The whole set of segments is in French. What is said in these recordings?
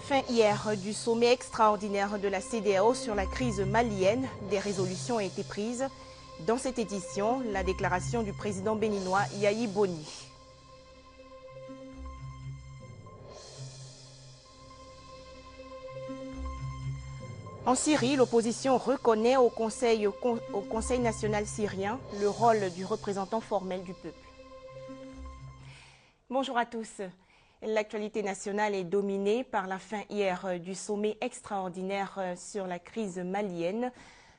Fin hier du sommet extraordinaire de la CEDEAO sur la crise malienne, des résolutions ont été prises. Dans cette édition, la déclaration du président béninois Yayi Boni. En Syrie, l'opposition reconnaît au Conseil national syrien le rôle du représentant formel du peuple. Bonjour à tous. L'actualité nationale est dominée par la fin hier du sommet extraordinaire sur la crise malienne.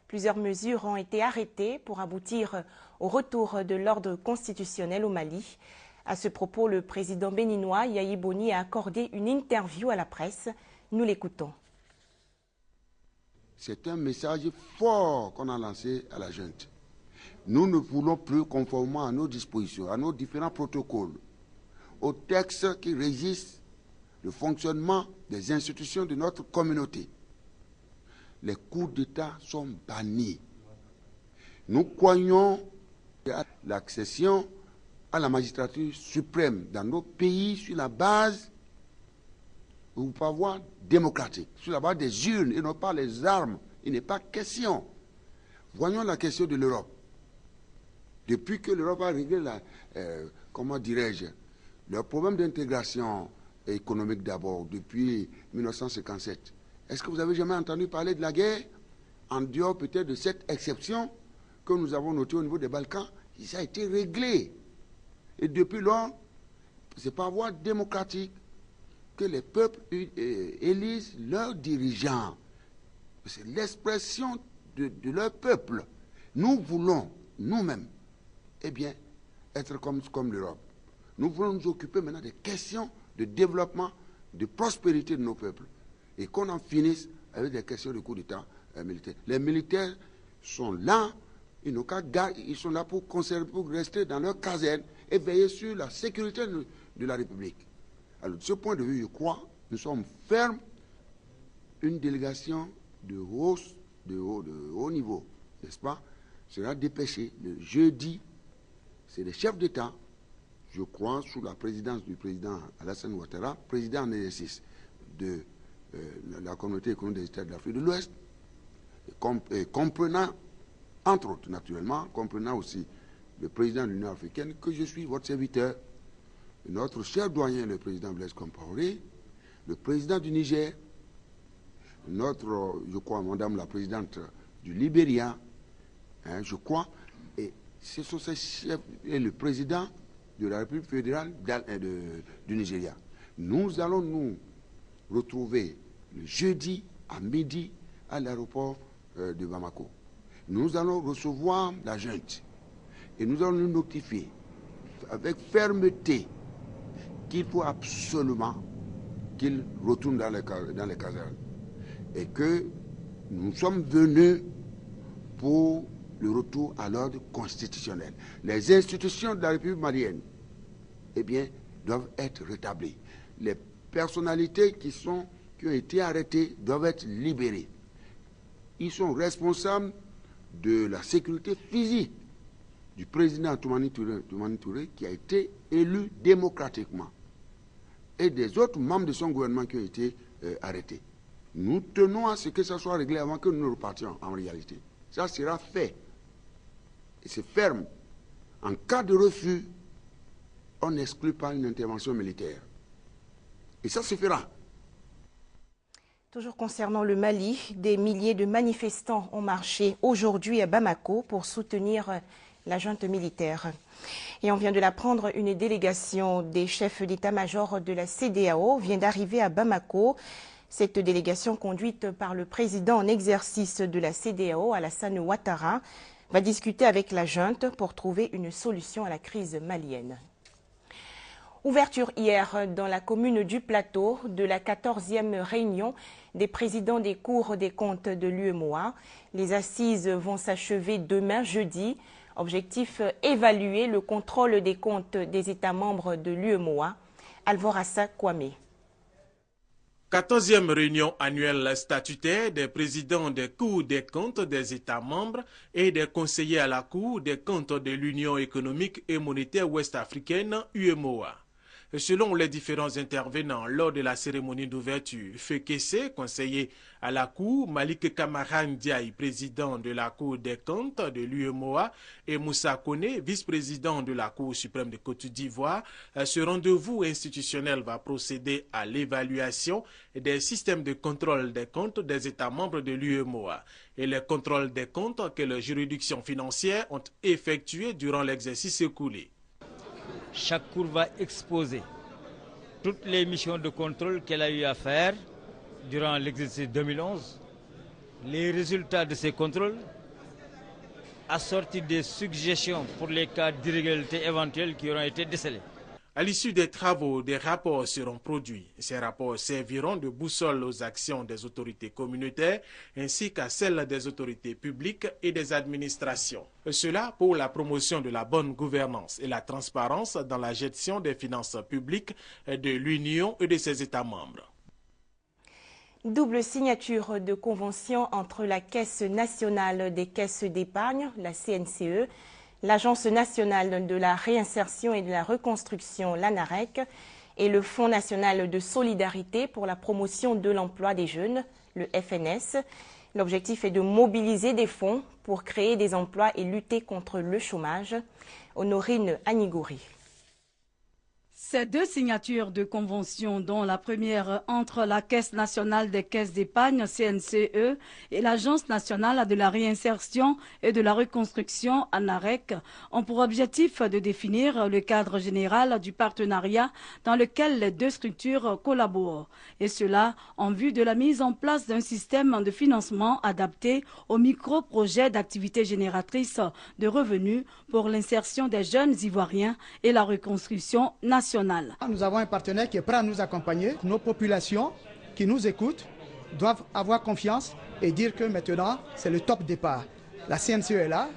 Plusieurs mesures ont été arrêtées pour aboutir au retour de l'ordre constitutionnel au Mali. À ce propos, le président béninois Yayi Boni a accordé une interview à la presse. Nous l'écoutons. C'est un message fort qu'on a lancé à la junte. Nous ne voulons plus, conformément à nos dispositions, à nos différents protocoles, aux textes qui régissent le fonctionnement des institutions de notre communauté. Les coups d'État sont bannis. Nous croyons à l'accession à la magistrature suprême dans nos pays sur la base du pouvoir démocratique, sur la base des urnes et non pas les armes. Il n'est pas question. Voyons la question de l'Europe. Depuis que l'Europe a réglé leur problème d'intégration économique d'abord, depuis 1957, est-ce que vous avez jamais entendu parler de la guerre, en dehors peut-être de cette exception que nous avons notée au niveau des Balkans? Ça a été réglé. Et depuis lors, c'est par voie démocratique que les peuples élisent leurs dirigeants. C'est l'expression de leur peuple. Nous voulons, nous-mêmes, être comme l'Europe. Nous voulons nous occuper maintenant des questions de développement, de prospérité de nos peuples. Et qu'on en finisse avec des questions de coup d'État militaire. Les militaires sont là, ils sont là pour rester dans leur caserne et veiller sur la sécurité de la République. Alors, de ce point de vue, je crois, nous sommes fermes. Une délégation de haut niveau, n'est-ce pas, sera dépêchée le jeudi. C'est les chefs d'État, je crois, sous la présidence du président Alassane Ouattara, président en exercice de la communauté économique des États de l'Afrique de l'Ouest, comprenant, entre autres naturellement, comprenant aussi le président de l'Union africaine, que je suis votre serviteur, notre cher doyen, le président Blaise Compaoré, le président du Niger, je crois, madame la présidente du Libéria, je crois, et ce sont ces chefs, et le président de la République fédérale du Nigeria. Nous allons nous retrouver le jeudi à midi à l'aéroport de Bamako. Nous allons recevoir la junte et nous allons nous notifier avec fermeté qu'il faut absolument qu'ils retournent dans les casernes et que nous sommes venus pour le retour à l'ordre constitutionnel. Les institutions de la République malienne, doivent être rétablies. Les personnalités qui ont été arrêtées doivent être libérées. Ils sont responsables de la sécurité physique du président Toumani Touré qui a été élu démocratiquement et des autres membres de son gouvernement qui ont été arrêtés. Nous tenons à ce que ça soit réglé avant que nous repartions en réalité. Ça sera fait. Et c'est ferme. En cas de refus, on n'exclut pas une intervention militaire. Et ça se fera. Toujours concernant le Mali, des milliers de manifestants ont marché aujourd'hui à Bamako pour soutenir la junte militaire. Et on vient de l'apprendre, une délégation des chefs d'état-major de la CEDEAO vient d'arriver à Bamako. Cette délégation, conduite par le président en exercice de la CEDEAO, Alassane Ouattara, va discuter avec la junte pour trouver une solution à la crise malienne. Ouverture hier dans la commune du Plateau de la 14e réunion des présidents des cours des comptes de l'UEMOA. Les assises vont s'achever demain jeudi. Objectif, évaluer le contrôle des comptes des États membres de l'UEMOA. Alvorassa Kwame. 14e réunion annuelle statutaire des présidents des cours des comptes des États membres et des conseillers à la Cour des comptes de l'Union économique et monétaire ouest-africaine, UEMOA. Selon les différents intervenants lors de la cérémonie d'ouverture, Fekese, conseiller à la Cour, Malik Kamara Ndiaye, président de la Cour des comptes de l'UEMOA, et Moussa Kone, vice-président de la Cour suprême de Côte d'Ivoire, ce rendez-vous institutionnel va procéder à l'évaluation des systèmes de contrôle des comptes des États membres de l'UEMOA et les contrôles des comptes que les juridictions financières ont effectués durant l'exercice écoulé. Chaque cour va exposer toutes les missions de contrôle qu'elle a eu à faire durant l'exercice 2011, les résultats de ces contrôles, assortis des suggestions pour les cas d'irrégularité éventuelles qui auront été décelés. À l'issue des travaux, des rapports seront produits. Ces rapports serviront de boussole aux actions des autorités communautaires ainsi qu'à celles des autorités publiques et des administrations. Cela pour la promotion de la bonne gouvernance et la transparence dans la gestion des finances publiques de l'Union et de ses États membres. Double signature de convention entre la Caisse nationale des caisses d'épargne, la CNCE, l'Agence nationale de la réinsertion et de la reconstruction, l'ANAREC, et le Fonds national de solidarité pour la promotion de l'emploi des jeunes, le FNS. L'objectif est de mobiliser des fonds pour créer des emplois et lutter contre le chômage. Honorine Anigouri. Ces deux signatures de convention, dont la première entre la Caisse nationale des caisses d'épargne, CNCE, et l'Agence nationale de la réinsertion et de la reconstruction, ANAREC, ont pour objectif de définir le cadre général du partenariat dans lequel les deux structures collaborent. Et cela en vue de la mise en place d'un système de financement adapté aux micro-projets d'activités génératrices de revenus pour l'insertion des jeunes Ivoiriens et la reconstruction nationale. Nous avons un partenaire qui est prêt à nous accompagner. Nos populations qui nous écoutent doivent avoir confiance et dire que maintenant, c'est le top départ. La CNCE est là.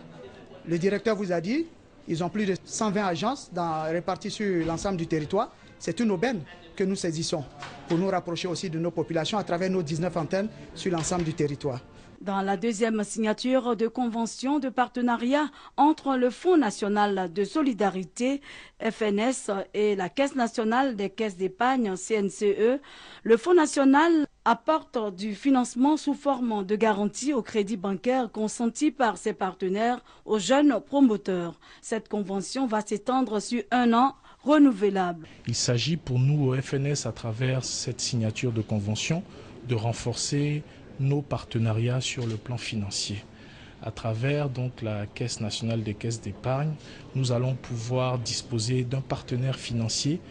Le directeur vous a dit, ils ont plus de 120 agences réparties sur l'ensemble du territoire. C'est une aubaine que nous saisissons pour nous rapprocher aussi de nos populations à travers nos 19 antennes sur l'ensemble du territoire. Dans la deuxième signature de convention de partenariat entre le Fonds national de solidarité, FNS, et la Caisse nationale des caisses d'épargne, CNCE, le Fonds national apporte du financement sous forme de garantie au crédit bancaire consenti par ses partenaires aux jeunes promoteurs. Cette convention va s'étendre sur 1 an renouvelable. Il s'agit pour nous au FNS, à travers cette signature de convention, de renforcer nos partenariats sur le plan financier. À travers donc la Caisse nationale des caisses d'épargne, nous allons pouvoir disposer d'un partenaire financier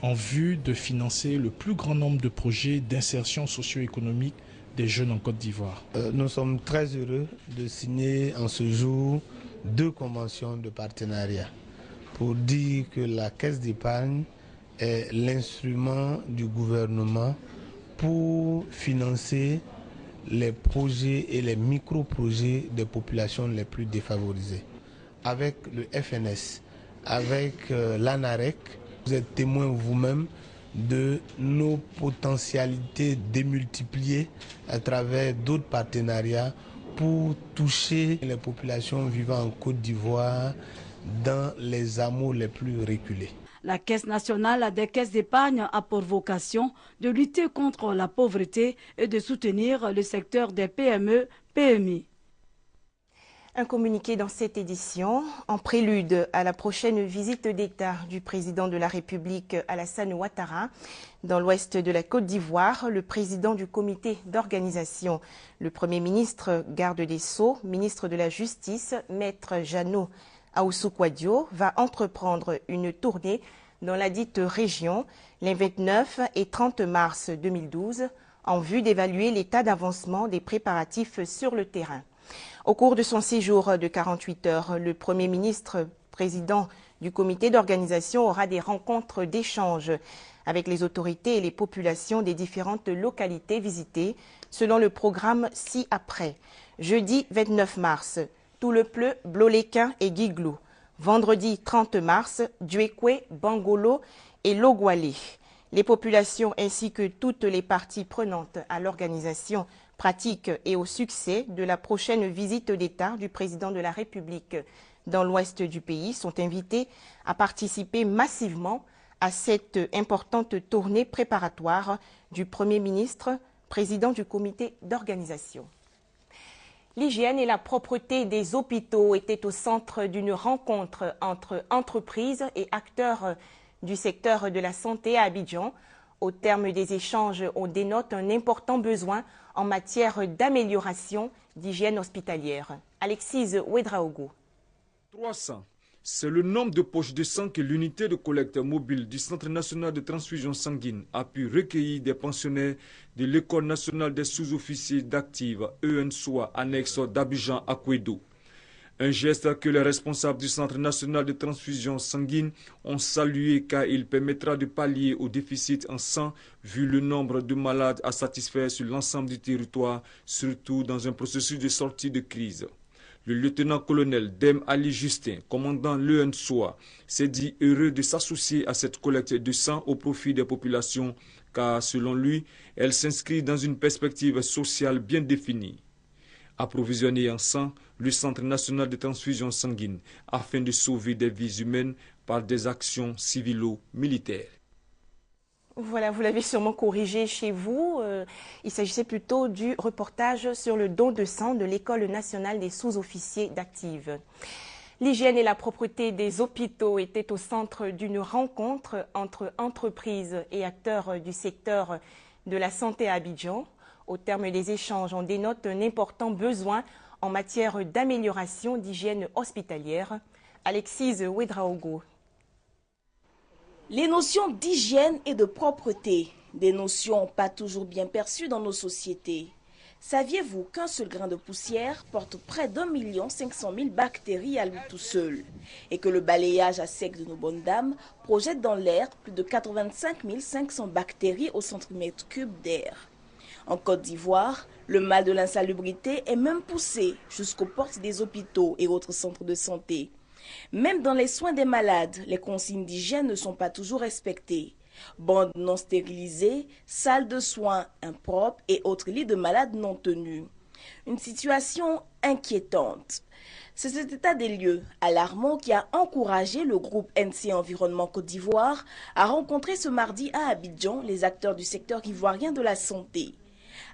en vue de financer le plus grand nombre de projets d'insertion socio-économique des jeunes en Côte d'Ivoire. Nous sommes très heureux de signer en ce jour 2 conventions de partenariat pour dire que la Caisse d'épargne est l'instrument du gouvernement pour financer les projets et les micro-projets des populations les plus défavorisées. Avec le FNS, avec l'ANAREC, vous êtes témoin vous-même de nos potentialités démultipliées à travers d'autres partenariats pour toucher les populations vivant en Côte d'Ivoire dans les hameaux les plus reculés. La Caisse nationale des caisses d'épargne a pour vocation de lutter contre la pauvreté et de soutenir le secteur des PME-PMI. Un communiqué dans cette édition, en prélude à la prochaine visite d'État du président de la République Alassane Ouattara dans l'ouest de la Côte d'Ivoire, le président du comité d'organisation, le Premier ministre, garde des Sceaux, ministre de la Justice, Maître Jeannot Ahoussou Kouadio, va entreprendre une tournée dans la dite région les 29 et 30 mars 2012 en vue d'évaluer l'état d'avancement des préparatifs sur le terrain. Au cours de son séjour de 48 heures, le Premier ministre, président du comité d'organisation, aura des rencontres d'échange avec les autorités et les populations des différentes localités visitées selon le programme ci-après. Jeudi 29 mars, Toulepleu, Bloléquin et Guiglou. Vendredi 30 mars, Djuekwe, Bangolo et Logwalé. Les populations ainsi que toutes les parties prenantes à l'organisation pratique et au succès de la prochaine visite d'État du président de la République dans l'ouest du pays sont invitées à participer massivement à cette importante tournée préparatoire du Premier ministre, président du comité d'organisation. L'hygiène et la propreté des hôpitaux étaient au centre d'une rencontre entre entreprises et acteurs du secteur de la santé à Abidjan. Au terme des échanges, on dénote un important besoin en matière d'amélioration d'hygiène hospitalière. Alexis Ouedraogo. 300. C'est le nombre de poches de sang que l'unité de collecte mobile du Centre national de transfusion sanguine a pu recueillir des pensionnaires de l'École nationale des sous-officiers d'active ENSOA annexe d'Abidjan à Kouédo. Un geste que les responsables du Centre national de transfusion sanguine ont salué car il permettra de pallier au déficit en sang vu le nombre de malades à satisfaire sur l'ensemble du territoire, surtout dans un processus de sortie de crise. Le lieutenant-colonel Dem Ali Justin, commandant l'ENSOA, s'est dit heureux de s'associer à cette collecte de sang au profit des populations car, selon lui, elle s'inscrit dans une perspective sociale bien définie. Approvisionner en sang le Centre national de transfusion sanguine afin de sauver des vies humaines par des actions civilo-militaires. Voilà, vous l'avez sûrement corrigé chez vous. Il s'agissait plutôt du reportage sur le don de sang de l'École nationale des sous-officiers d'active. L'hygiène et la propreté des hôpitaux étaient au centre d'une rencontre entre entreprises et acteurs du secteur de la santé à Abidjan. Au terme des échanges, on dénote un important besoin en matière d'amélioration d'hygiène hospitalière. Alexis Ouedraogo. Les notions d'hygiène et de propreté, des notions pas toujours bien perçues dans nos sociétés. Saviez-vous qu'un seul grain de poussière porte près d'1 500 000 bactéries à lui tout seul et que le balayage à sec de nos bonnes dames projette dans l'air plus de 85 500 bactéries au centimètre cube d'air? En Côte d'Ivoire, le mal de l'insalubrité est même poussé jusqu'aux portes des hôpitaux et autres centres de santé. Même dans les soins des malades, les consignes d'hygiène ne sont pas toujours respectées. Bandes non stérilisées, salles de soins impropres et autres lits de malades non tenus. Une situation inquiétante. C'est cet état des lieux alarmant qui a encouragé le groupe NC Environnement Côte d'Ivoire à rencontrer ce mardi à Abidjan les acteurs du secteur ivoirien de la santé.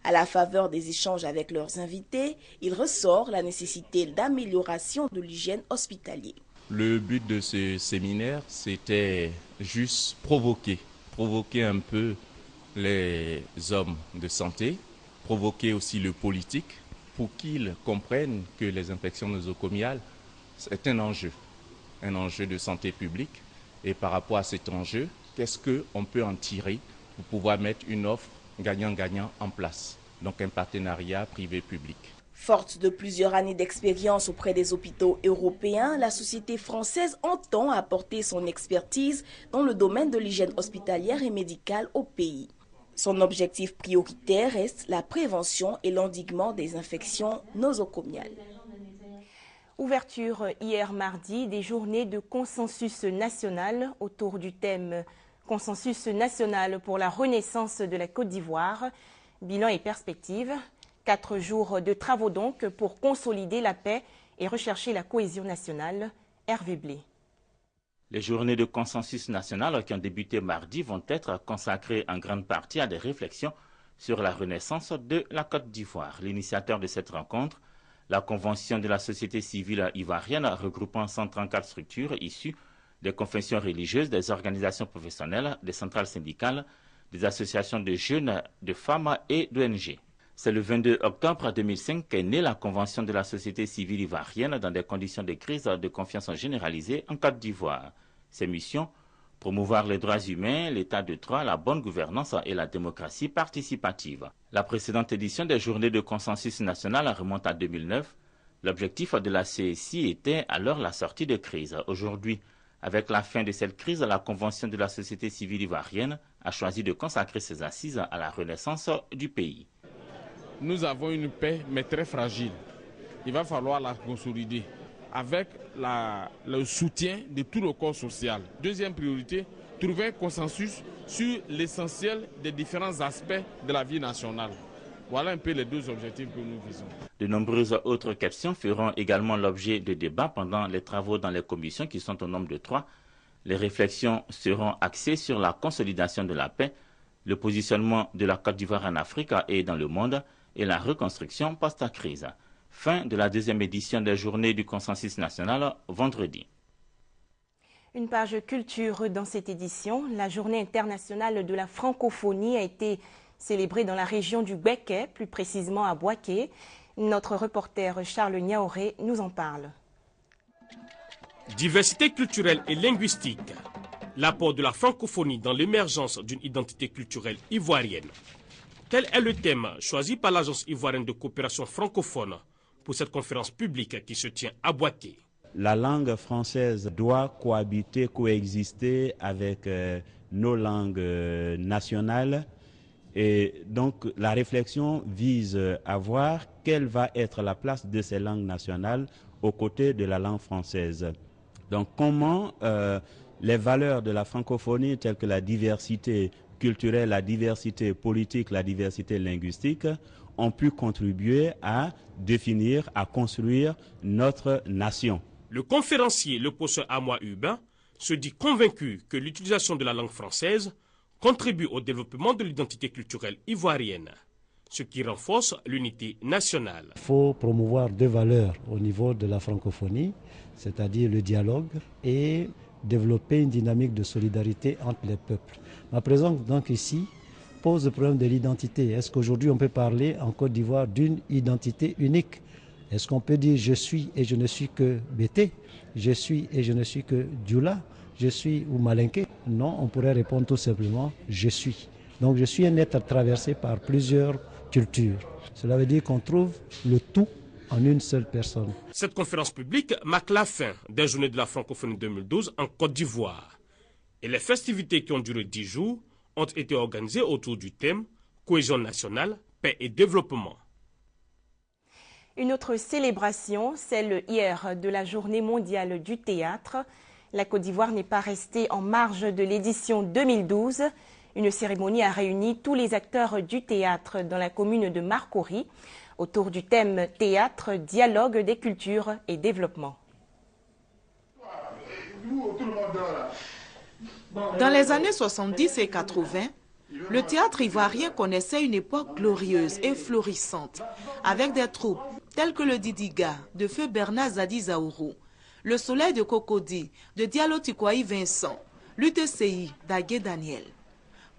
À la faveur des échanges avec leurs invités, il ressort la nécessité d'amélioration de l'hygiène hospitalière. Le but de ce séminaire, c'était juste provoquer un peu les hommes de santé, provoquer aussi le politique pour qu'ils comprennent que les infections nosocomiales, c'est un enjeu de santé publique. Et par rapport à cet enjeu, qu'est-ce qu'on peut en tirer pour pouvoir mettre une offre gagnant-gagnant en place, donc un partenariat privé-public. Forte de plusieurs années d'expérience auprès des hôpitaux européens, la société française entend apporter son expertise dans le domaine de l'hygiène hospitalière et médicale au pays. Son objectif prioritaire reste la prévention et l'endiguement des infections nosocomiales. Ouverture hier mardi des journées de consensus national autour du thème Consensus national pour la renaissance de la Côte d'Ivoire, bilan et perspectives. 4 jours de travaux donc pour consolider la paix et rechercher la cohésion nationale. Hervé Blé. Les journées de consensus national qui ont débuté mardi vont être consacrées en grande partie à des réflexions sur la renaissance de la Côte d'Ivoire. L'initiateur de cette rencontre, la Convention de la société civile ivoirienne regroupant 134 structures issues des confessions religieuses, des organisations professionnelles, des centrales syndicales, des associations de jeunes, de femmes et d'ONG. C'est le 22 octobre 2005 qu'est née la Convention de la société civile ivoirienne dans des conditions de crise de confiance généralisée en Côte d'Ivoire. Ses missions, promouvoir les droits humains, l'état de droit, la bonne gouvernance et la démocratie participative. La précédente édition des journées de consensus national remonte à 2009. L'objectif de la CSI était alors la sortie de crise. Aujourd'hui, avec la fin de cette crise, la Convention de la société civile ivoirienne a choisi de consacrer ses assises à la renaissance du pays. Nous avons une paix, mais très fragile. Il va falloir la consolider avec le soutien de tout le corps social. Deuxième priorité, trouver un consensus sur l'essentiel des différents aspects de la vie nationale. Voilà un peu les deux objectifs que nous visons. De nombreuses autres questions feront également l'objet de débats pendant les travaux dans les commissions qui sont au nombre de 3. Les réflexions seront axées sur la consolidation de la paix, le positionnement de la Côte d'Ivoire en Afrique et dans le monde et la reconstruction post-crise. Fin de la deuxième édition des Journées du consensus national vendredi. Une page culture dans cette édition. La Journée internationale de la francophonie a été célébrée dans la région du Béquet, plus précisément à Boaké. Notre reporter Charles Niaoré nous en parle. Diversité culturelle et linguistique. L'apport de la francophonie dans l'émergence d'une identité culturelle ivoirienne. Tel est le thème choisi par l'Agence ivoirienne de coopération francophone pour cette conférence publique qui se tient à Boaké. La langue française doit cohabiter, coexister avec nos langues nationales. Et donc la réflexion vise à voir quelle va être la place de ces langues nationales aux côtés de la langue française. Donc comment les valeurs de la francophonie telles que la diversité culturelle, la diversité politique, la diversité linguistique ont pu contribuer à définir, à construire notre nation. Le conférencier, le professeur Amoa Hubin, se dit convaincu que l'utilisation de la langue française contribue au développement de l'identité culturelle ivoirienne, ce qui renforce l'unité nationale. Il faut promouvoir deux valeurs au niveau de la francophonie, c'est-à-dire le dialogue et développer une dynamique de solidarité entre les peuples. Ma présence donc ici pose le problème de l'identité. Est-ce qu'aujourd'hui on peut parler en Côte d'Ivoire d'une identité unique ? Est-ce qu'on peut dire je suis et je ne suis que Bété, je suis et je ne suis que Dioula, je suis ou Malinké? Non, on pourrait répondre tout simplement je suis. Donc je suis un être traversé par plusieurs cultures. Cela veut dire qu'on trouve le tout en une seule personne. Cette conférence publique marque la fin des Journées de la francophonie 2012 en Côte d'Ivoire. Et les festivités qui ont duré 10 jours ont été organisées autour du thème cohésion nationale, paix et développement. Une autre célébration, celle hier de la Journée mondiale du théâtre. La Côte d'Ivoire n'est pas restée en marge de l'édition 2012. Une cérémonie a réuni tous les acteurs du théâtre dans la commune de Marcory autour du thème théâtre, dialogue des cultures et développement. Dans les années 70 et 80, le théâtre ivoirien connaissait une époque glorieuse et florissante, avec des troupes telles que le Didiga de feu Bernard Zadi Zaourou, le Soleil de Cocody de Diallo Tikwaï Vincent, l'UTCI d'Agué Daniel.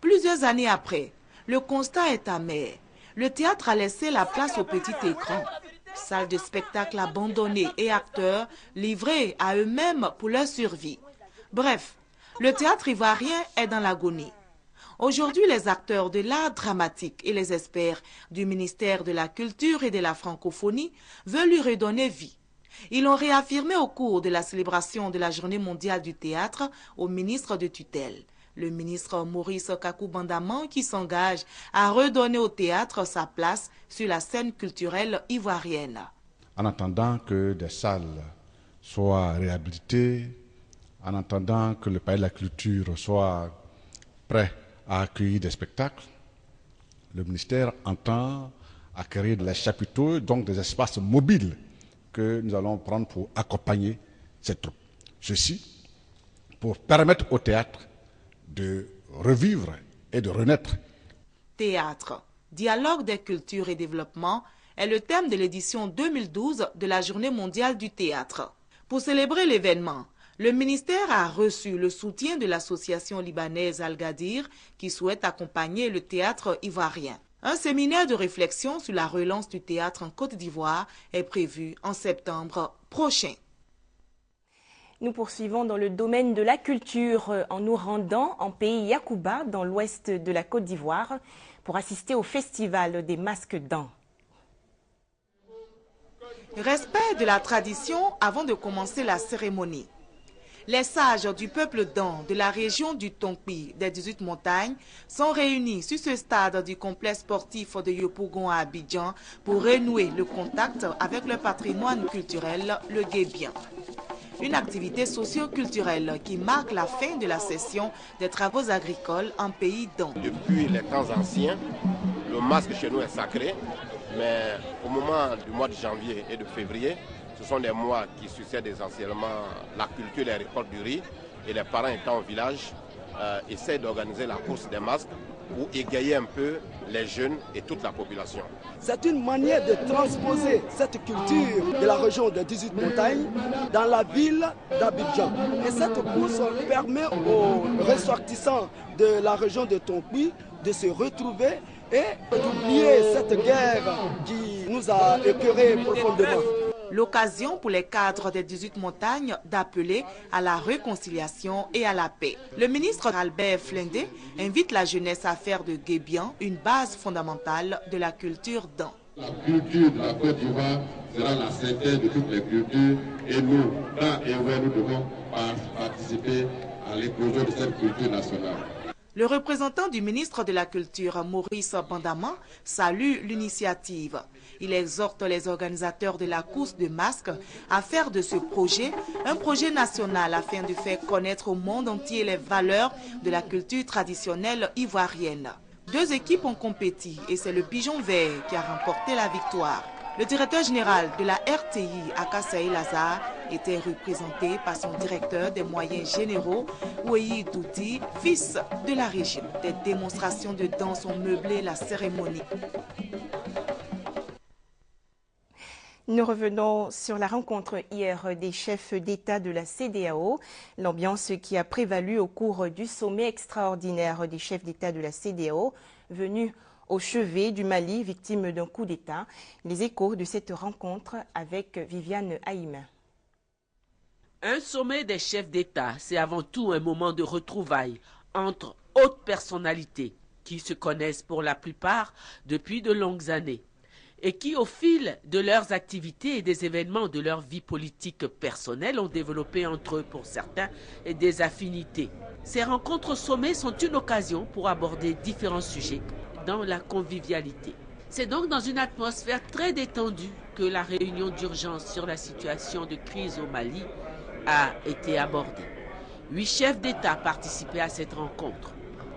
Plusieurs années après, le constat est amer. Le théâtre a laissé la place au petit écran. Salles de spectacle abandonnées et acteurs livrés à eux-mêmes pour leur survie. Bref, le théâtre ivoirien est dans l'agonie. Aujourd'hui, les acteurs de l'art dramatique et les experts du ministère de la Culture et de la Francophonie veulent lui redonner vie. Ils l'ont réaffirmé au cours de la célébration de la Journée mondiale du théâtre au ministre de tutelle, le ministre Maurice Kakou-Bandaman, qui s'engage à redonner au théâtre sa place sur la scène culturelle ivoirienne. En attendant que des salles soient réhabilitées, en attendant que le palais de la culture soit prêt à accueillir des spectacles, le ministère entend acquérir des chapiteaux, donc des espaces mobiles que nous allons prendre pour accompagner cette troupe. Ceci pour permettre au théâtre de revivre et de renaître. Théâtre, dialogue des cultures et développement est le thème de l'édition 2012 de la Journée mondiale du théâtre. Pour célébrer l'événement, le ministère a reçu le soutien de l'association libanaise Al-Gadir qui souhaite accompagner le théâtre ivoirien. Un séminaire de réflexion sur la relance du théâtre en Côte d'Ivoire est prévu en septembre prochain. Nous poursuivons dans le domaine de la culture en nous rendant en pays Yacouba, dans l'ouest de la Côte d'Ivoire, pour assister au festival des masques d'An. Respect de la tradition avant de commencer la cérémonie. Les sages du peuple d'An de la région du Tongpi des 18 montagnes sont réunis sur ce stade du complexe sportif de Yopougon à Abidjan pour renouer le contact avec le patrimoine culturel, le guébien. Une activité socio-culturelle qui marque la fin de la cession des travaux agricoles en pays d'An. Depuis les temps anciens, le masque chez nous est sacré, mais au moment du mois de janvier et de février, ce Ce sont des mois qui succèdent essentiellement la culture des récoltes du riz, et les parents étant au village essaient d'organiser la course des masques pour égayer un peu les jeunes et toute la population. C'est une manière de transposer cette culture de la région des 18 montagnes dans la ville d'Abidjan. Et cette course permet aux ressortissants de la région de Tonkui de se retrouver et d'oublier cette guerre qui nous a écœurés profondément. L'occasion pour les cadres des 18 montagnes d'appeler à la réconciliation et à la paix. Le ministre Albert Flindé invite la jeunesse à faire de Guébian une base fondamentale de la culture d'An. La culture de la Côte d'Ivoire sera la synthèse de toutes les cultures et nous, dans et où nous devons participer à l'éclosion de cette culture nationale. Le représentant du ministre de la Culture, Maurice Bandama, salue l'initiative. Il exhorte les organisateurs de la course de masques à faire de ce projet un projet national afin de faire connaître au monde entier les valeurs de la culture traditionnelle ivoirienne. 2 équipes ont compéti et c'est le Pigeon Vert qui a remporté la victoire. Le directeur général de la RTI, Akasaï Lazare, était représenté par son directeur des moyens généraux, Ouéhi Douti, fils de la région. Des démonstrations de danse ont meublé la cérémonie. Nous revenons sur la rencontre hier des chefs d'État de la CEDEAO, l'ambiance qui a prévalu au cours du sommet extraordinaire des chefs d'État de la CEDEAO, venu au chevet du Mali, victime d'un coup d'État. Les échos de cette rencontre avec Viviane Haïm. Un sommet des chefs d'État, c'est avant tout un moment de retrouvailles entre hautes personnalités qui se connaissent pour la plupart depuis de longues années et qui, au fil de leurs activités et des événements de leur vie politique personnelle, ont développé entre eux, pour certains, des affinités. Ces rencontres au sommet sont une occasion pour aborder différents sujets dans la convivialité. C'est donc dans une atmosphère très détendue que la réunion d'urgence sur la situation de crise au Mali a été abordée. 8 chefs d'État participaient à cette rencontre.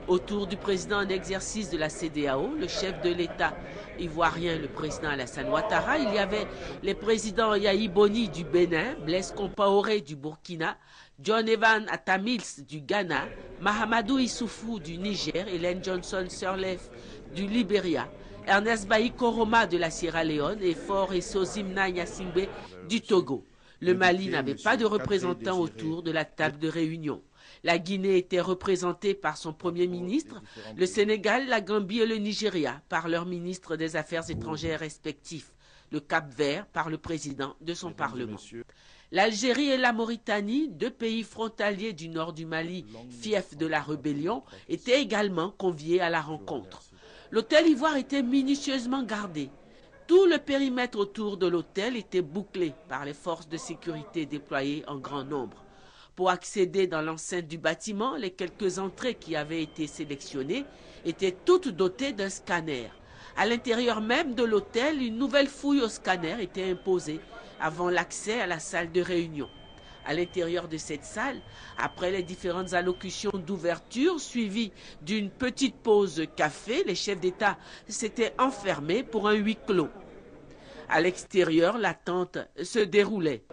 Autour du président en exercice de la CEDEAO, le chef de l'État ivoirien, le président Alassane Ouattara, il y avait les présidents Yahi Boni du Bénin, Blaise Compaoré du Burkina, John Evan Atta Mills du Ghana, Mahamadou Issoufou du Niger, Hélène Johnson Sirleaf du Libéria, Ernest Bailly Koroma de la Sierra Leone et Faure Esozimna Nyasingbe du Togo. Le Mali n'avait pas de représentants autour de la table de réunion. La Guinée était représentée par son Premier ministre, le Sénégal, la Gambie et le Nigeria par leurs ministres des Affaires étrangères respectifs, le Cap-Vert par le président de son Parlement. L'Algérie et la Mauritanie, 2 pays frontaliers du nord du Mali, fiefs de la rébellion, étaient également conviés à la rencontre. L'hôtel Ivoire était minutieusement gardé. Tout le périmètre autour de l'hôtel était bouclé par les forces de sécurité déployées en grand nombre. Pour accéder dans l'enceinte du bâtiment, les quelques entrées qui avaient été sélectionnées étaient toutes dotées d'un scanner. À l'intérieur même de l'hôtel, une nouvelle fouille au scanner était imposée avant l'accès à la salle de réunion. À l'intérieur de cette salle, après les différentes allocutions d'ouverture suivies d'une petite pause café, les chefs d'État s'étaient enfermés pour un huis clos. À l'extérieur, l'attente se déroulait.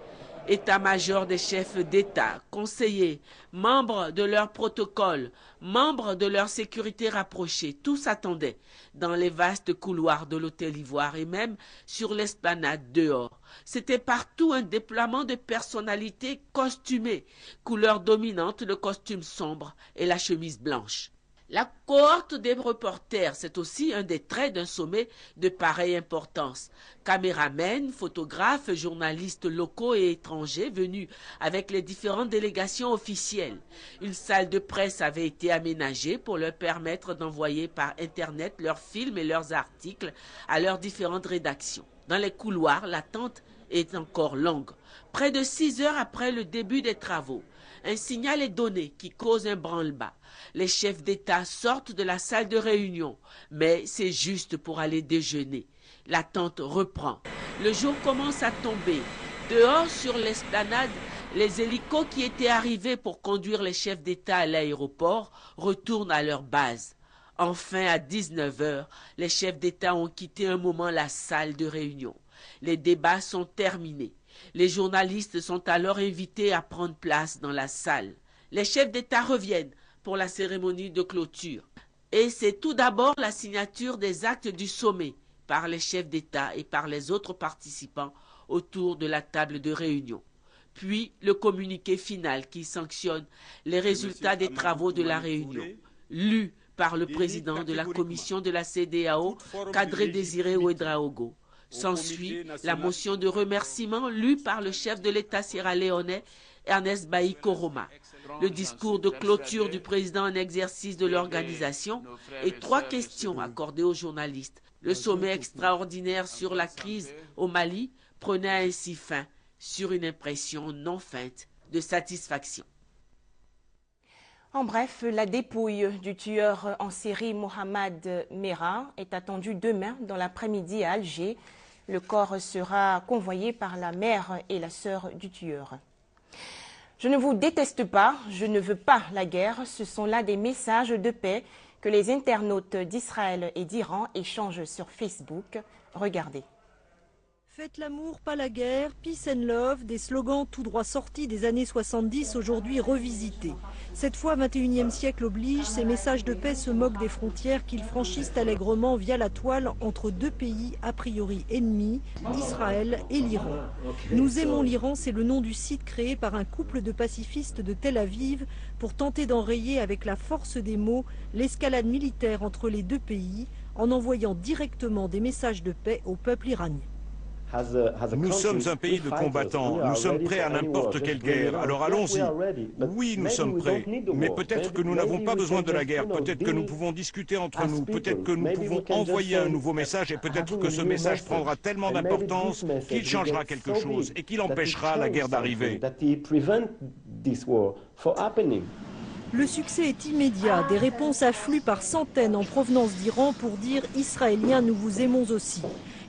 État-major des chefs d'État, conseillers, membres de leur protocole, membres de leur sécurité rapprochée, tous attendaient dans les vastes couloirs de l'hôtel Ivoire et même sur l'esplanade dehors. C'était partout un déploiement de personnalités costumées, couleur dominante le costume sombre et la chemise blanche. La cohorte des reporters, c'est aussi un des traits d'un sommet de pareille importance. Caméramens, photographes, journalistes locaux et étrangers venus avec les différentes délégations officielles. Une salle de presse avait été aménagée pour leur permettre d'envoyer par Internet leurs films et leurs articles à leurs différentes rédactions. Dans les couloirs, l'attente est encore longue. Près de 6 heures après le début des travaux, un signal est donné qui cause un branle-bas. Les chefs d'État sortent de la salle de réunion, mais c'est juste pour aller déjeuner. L'attente reprend. Le jour commence à tomber. Dehors, sur l'esplanade, les hélicos qui étaient arrivés pour conduire les chefs d'État à l'aéroport retournent à leur base. Enfin, à 19 h, les chefs d'État ont quitté un moment la salle de réunion. Les débats sont terminés. Les journalistes sont alors invités à prendre place dans la salle. Les chefs d'État reviennent pour la cérémonie de clôture. Et c'est tout d'abord la signature des actes du sommet par les chefs d'État et par les autres participants autour de la table de réunion. Puis le communiqué final qui sanctionne les résultats des travaux de la réunion, lu par le président de la commission de la CEDEAO, Kadri Désiré Ouédraogo. S'ensuit la motion de remerciement lue par le chef de l'État sierra-léonais, Ernest Bailly Koroma. Le discours de clôture du président en exercice de l'organisation et 3 questions accordées aux journalistes. Le sommet extraordinaire sur la crise au Mali prenait ainsi fin sur une impression non feinte de satisfaction. En bref, la dépouille du tueur en série Mohamed Merah est attendue demain dans l'après-midi à Alger. Le corps sera convoyé par la mère et la sœur du tueur. Je ne vous déteste pas, je ne veux pas la guerre. Ce sont là des messages de paix que les internautes d'Israël et d'Iran échangent sur Facebook. Regardez. Faites l'amour, pas la guerre, peace and love, des slogans tout droit sortis des années 70, aujourd'hui revisités. Cette fois, 21e siècle oblige, ces messages de paix se moquent des frontières qu'ils franchissent allègrement via la toile entre 2 pays a priori ennemis, Israël et l'Iran. Nous aimons l'Iran, c'est le nom du site créé par un couple de pacifistes de Tel Aviv pour tenter d'enrayer avec la force des mots l'escalade militaire entre les 2 pays en envoyant directement des messages de paix au peuple iranien. Nous sommes un pays de combattants, nous sommes prêts à n'importe quelle guerre, alors allons-y. Oui, nous sommes prêts, mais peut-être que nous n'avons pas besoin de la guerre, peut-être que nous pouvons discuter entre nous, peut-être que nous pouvons envoyer un nouveau message et peut-être que ce message prendra tellement d'importance qu'il changera quelque chose et qu'il empêchera la guerre d'arriver. Le succès est immédiat, des réponses affluent par centaines en provenance d'Iran pour dire « Israéliens, nous vous aimons aussi ».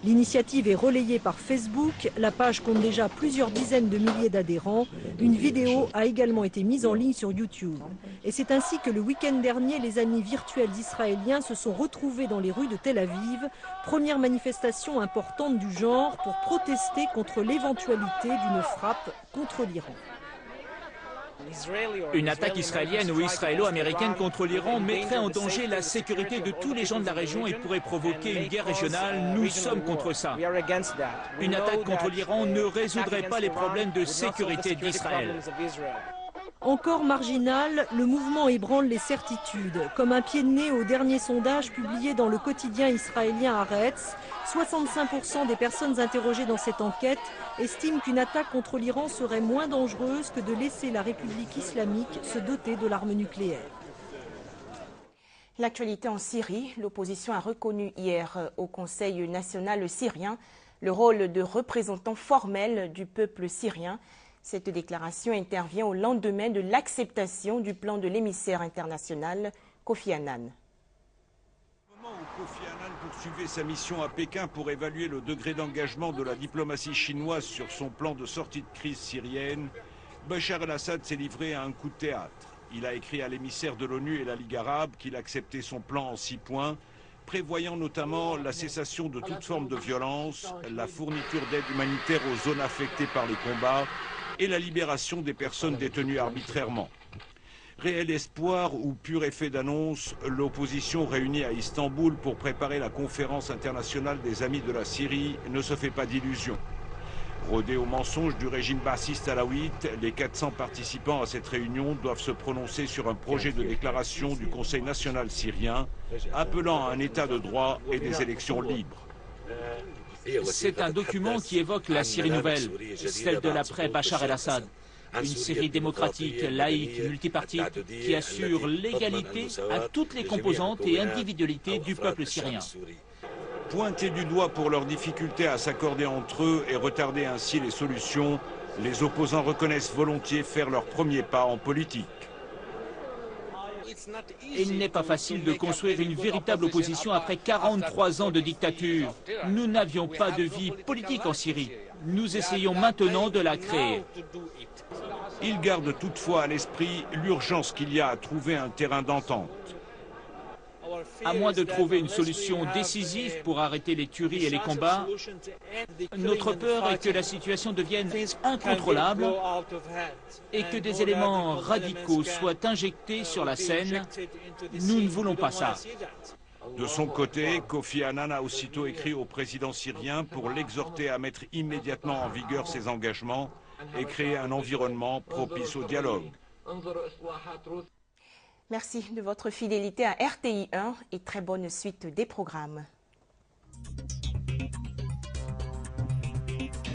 L'initiative est relayée par Facebook, la page compte déjà plusieurs dizaines de milliers d'adhérents. Une vidéo a également été mise en ligne sur YouTube. Et c'est ainsi que le week-end dernier, les amis virtuels israéliens se sont retrouvés dans les rues de Tel Aviv. Première manifestation importante du genre pour protester contre l'éventualité d'une frappe contre l'Iran. Une attaque israélienne ou israélo-américaine contre l'Iran mettrait en danger la sécurité de tous les gens de la région et pourrait provoquer une guerre régionale. Nous sommes contre ça. Une attaque contre l'Iran ne résoudrait pas les problèmes de sécurité d'Israël. Encore marginal, le mouvement ébranle les certitudes. Comme un pied de nez au dernier sondage publié dans le quotidien israélien Haaretz, 65% des personnes interrogées dans cette enquête estiment qu'une attaque contre l'Iran serait moins dangereuse que de laisser la République islamique se doter de l'arme nucléaire. L'actualité en Syrie, l'opposition a reconnu hier au Conseil national syrien le rôle de représentant formel du peuple syrien. Cette déclaration intervient au lendemain de l'acceptation du plan de l'émissaire international Kofi Annan. Au moment où Kofi Annan poursuivait sa mission à Pékin pour évaluer le degré d'engagement de la diplomatie chinoise sur son plan de sortie de crise syrienne, Bachar el-Assad s'est livré à un coup de théâtre. Il a écrit à l'émissaire de l'ONU et la Ligue arabe qu'il acceptait son plan en 6 points, prévoyant notamment la cessation de toute forme de violence, la fourniture d'aide humanitaire aux zones affectées par les combats, et la libération des personnes détenues arbitrairement. Réel espoir ou pur effet d'annonce, l'opposition réunie à Istanbul pour préparer la conférence internationale des amis de la Syrie ne se fait pas d'illusions. Rodés aux mensonges du régime bassiste alaouite, les 400 participants à cette réunion doivent se prononcer sur un projet de déclaration du Conseil national syrien appelant à un état de droit et des élections libres. C'est un document qui évoque la Syrie nouvelle, celle de l'après Bachar el-Assad. Une Syrie démocratique, laïque, multipartite, qui assure l'égalité à toutes les composantes et individualités du peuple syrien. Pointés du doigt pour leurs difficultés à s'accorder entre eux et retarder ainsi les solutions, les opposants reconnaissent volontiers faire leur premier pas en politique. Il n'est pas facile de construire une véritable opposition après 43 ans de dictature. Nous n'avions pas de vie politique en Syrie. Nous essayons maintenant de la créer. Il garde toutefois à l'esprit l'urgence qu'il y a à trouver un terrain d'entente. À moins de trouver une solution décisive pour arrêter les tueries et les combats, notre peur est que la situation devienne incontrôlable et que des éléments radicaux soient injectés sur la scène. Nous ne voulons pas ça. De son côté, Kofi Annan a aussitôt écrit au président syrien pour l'exhorter à mettre immédiatement en vigueur ses engagements et créer un environnement propice au dialogue. Merci de votre fidélité à RTI 1 et très bonne suite des programmes.